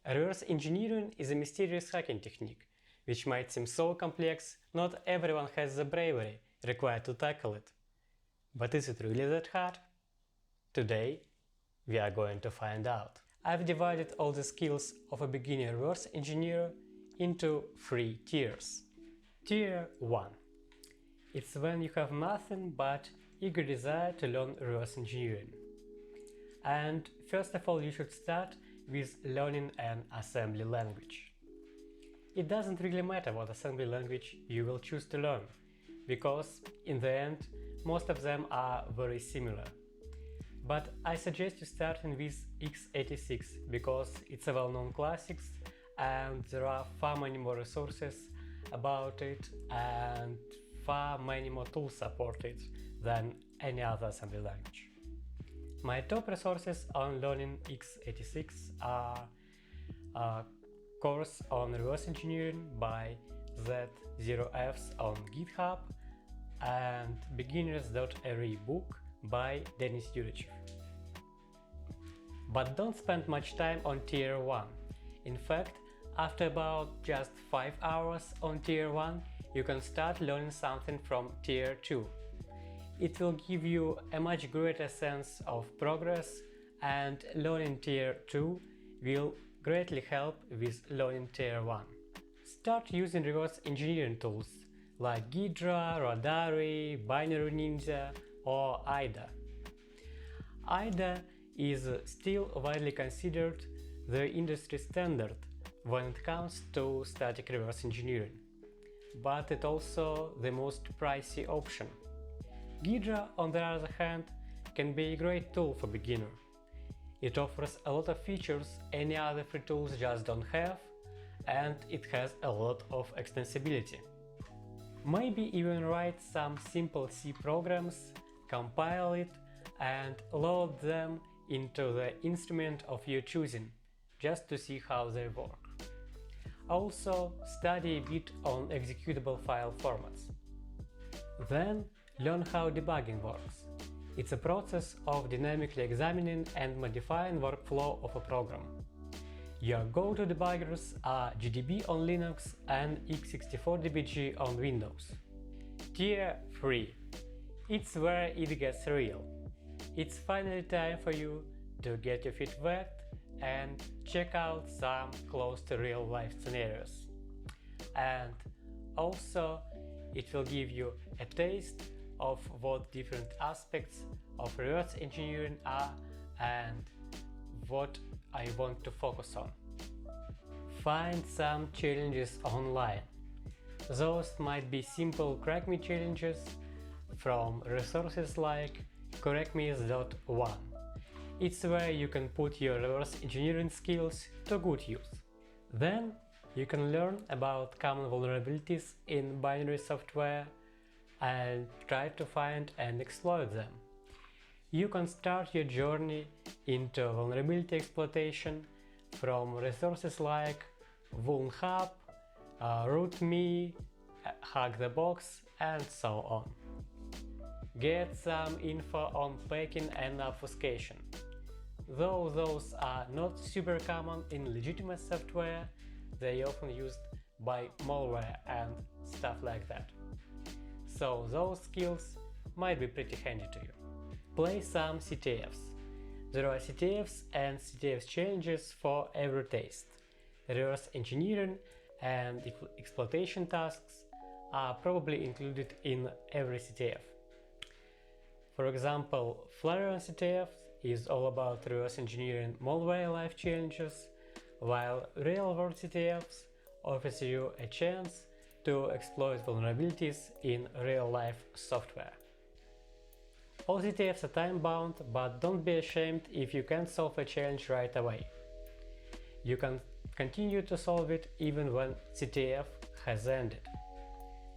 Reverse engineering is a mysterious hacking technique, which might seem so complex not everyone has the bravery required to tackle it. But is it really that hard? Today, we are going to find out. I've divided all the skills of a beginner reverse engineer into 3 tiers. Tier 1. It's when you have nothing but eager desire to learn reverse engineering. And first of all, you should start with learning an assembly language. It doesn't really matter what assembly language you will choose to learn, because in the end, most of them are very similar. But I suggest you starting with x86 because it's a well-known classic and there are far many more resources about it and far many more tools supported than any other assembly language. My top resources on learning x86 are a course on reverse engineering by Z0Fs on GitHub and beginners.re book by Denis Yurichev. But don't spend much time on tier 1. In fact, after about just 5 hours on tier 1, you can start learning something from tier 2. It will give you a much greater sense of progress, and learning tier 2 will greatly help with learning tier 1. Start using reverse engineering tools like Ghidra, Rodari, Binary Ninja or IDA. IDA is still widely considered the industry standard when it comes to static reverse engineering, but it's also the most pricey option. Ghidra, on the other hand, can be a great tool for beginner. It offers a lot of features any other free tools just don't have, and it has a lot of extensibility. Maybe even write some simple C programs, compile it, and load them into the instrument of your choosing, just to see how they work. Also, study a bit on executable file formats. Then, learn how debugging works. It's a process of dynamically examining and modifying workflow of a program. Your go-to debuggers are GDB on Linux and x64DBG on Windows. Tier 3. It's where it gets real. It's finally time for you to get your feet wet and check out some close to real-life scenarios. And also, it will give you a taste of what different aspects of reverse engineering are and what I want to focus on. Find some challenges online. Those might be simple CrackMe challenges from resources like CrackMe.1. It's where you can put your reverse engineering skills to good use. Then you can learn about common vulnerabilities in binary software and try to find and exploit them. You can start your journey into vulnerability exploitation from resources like VulnHub, RootMe, HackTheBox, and so on. Get some info on packing and obfuscation. Though those are not super common in legitimate software, they are often used by malware and stuff like that. So those skills might be pretty handy to you. Play some CTFs. There are CTFs and CTF challenges for every taste. Reverse engineering and exploitation tasks are probably included in every CTF. For example, Flareon CTF is all about reverse engineering malware life challenges, while real-world CTFs offers you a chance to exploit vulnerabilities in real-life software. All CTFs are time-bound, but don't be ashamed if you can't solve a challenge right away. You can continue to solve it even when CTF has ended.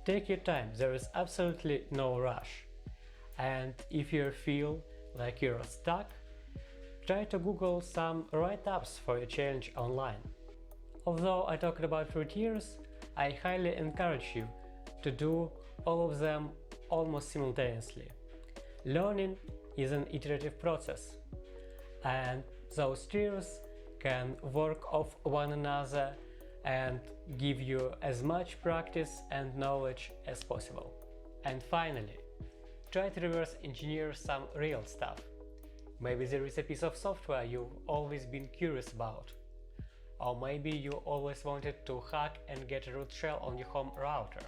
Take your time, there is absolutely no rush. And if you feel like you're stuck, try to Google some write-ups for your challenge online. Although I talked about 3 tiers, I highly encourage you to do all of them almost simultaneously. Learning is an iterative process, and those tiers can work off one another and give you as much practice and knowledge as possible. And finally, try to reverse engineer some real stuff. Maybe there is a piece of software you've always been curious about. Or maybe you always wanted to hack and get a root shell on your home router.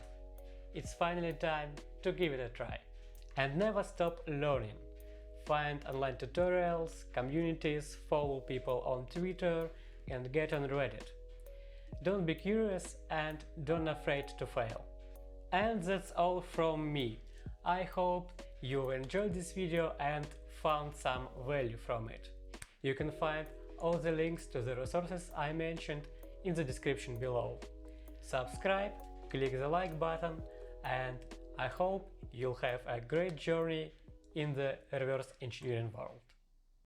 It's finally time to give it a try. And never stop learning. Find online tutorials, communities, follow people on Twitter and get on Reddit. Don't be curious and don't afraid to fail. And that's all from me. I hope you enjoyed this video and found some value from it. You can find all the links to the resources I mentioned in the description below. Subscribe, click the like button, and I hope you'll have a great journey in the reverse engineering world.